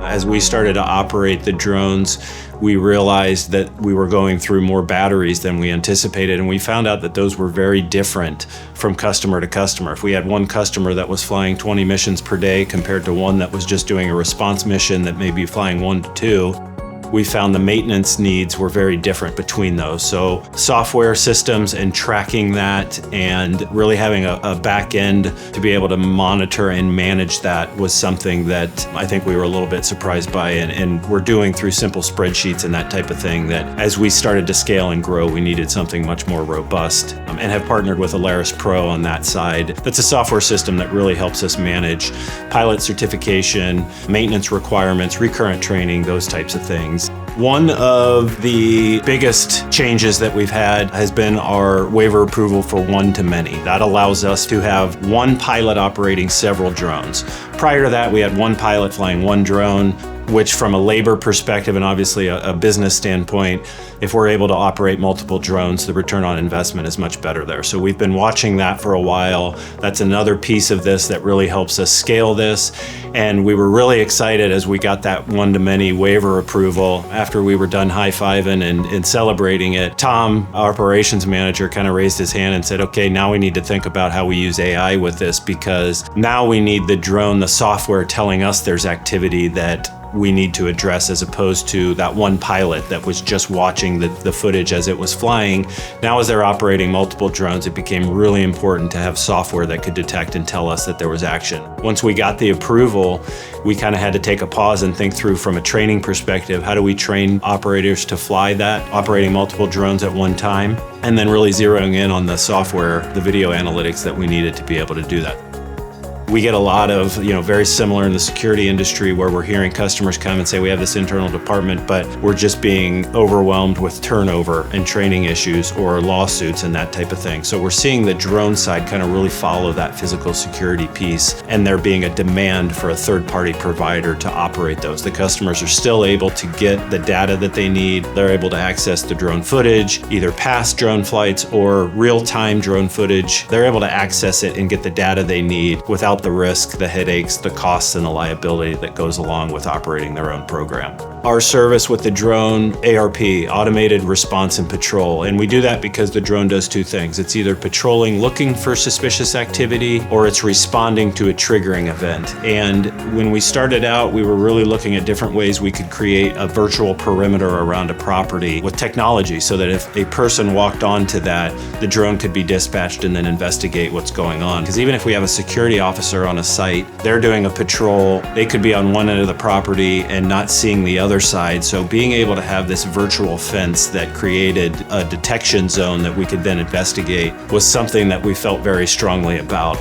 As we started to operate the drones, we realized that we were going through more batteries than we anticipated, and we found out that those were very different from customer to customer. If we had one customer that was flying 20 missions per day compared to one that was just doing a response mission that may be flying 1 to 2, we found the maintenance needs were very different between those. So software systems and tracking that and really having a back end to be able to monitor and manage that was something that I think we were a little bit surprised by, and we're doing through simple spreadsheets and that type of thing, that as we started to scale and grow, we needed something much more robust, and have partnered with Alaris Pro on that side. That's a software system that really helps us manage pilot certification, maintenance requirements, recurrent training, those types of things. One of the biggest changes that we've had has been our waiver approval for one-to-many. That allows us to have one pilot operating several drones. Prior to that, we had one pilot flying one drone, which from a labor perspective and obviously a business standpoint, if we're able to operate multiple drones, the return on investment is much better there. So we've been watching that for a while. That's another piece of this that really helps us scale this. And we were really excited as we got that one-to-many waiver approval. After we were done high-fiving and celebrating it, Tom, our operations manager, kind of raised his hand and said, okay, now we need to think about how we use AI with this, because now we need the drone, the software telling us there's activity that we need to address, as opposed to that one pilot that was just watching the footage as it was flying. Now as they're operating multiple drones, it became really important to have software that could detect and tell us that there was action. Once we got the approval, we kind of had to take a pause and think through from a training perspective, how do we train operators to fly that, operating multiple drones at one time, and then really zeroing in on the software, the video analytics that we needed to be able to do that. We get a lot of, very similar in the security industry, where we're hearing customers come and say, we have this internal department, but we're just being overwhelmed with turnover and training issues or lawsuits and that type of thing. So we're seeing the drone side kind of really follow that physical security piece, and there being a demand for a third-party provider to operate those. The customers are still able to get the data that they need. They're able to access the drone footage, either past drone flights or real-time drone footage. They're able to access it and get the data they need without the risk, the headaches, the costs, and the liability that goes along with operating their own program. Our service with the drone, ARP, automated response and patrol, and we do that because the drone does two things. It's either patrolling, looking for suspicious activity, or it's responding to a triggering event. And when we started out, we were really looking at different ways we could create a virtual perimeter around a property with technology, so that if a person walked onto that, the drone could be dispatched and then investigate what's going on. Because even if we have a security officer on a site, they're doing a patrol, they could be on one end of the property and not seeing the other side. So being able to have this virtual fence that created a detection zone that we could then investigate was something that we felt very strongly about.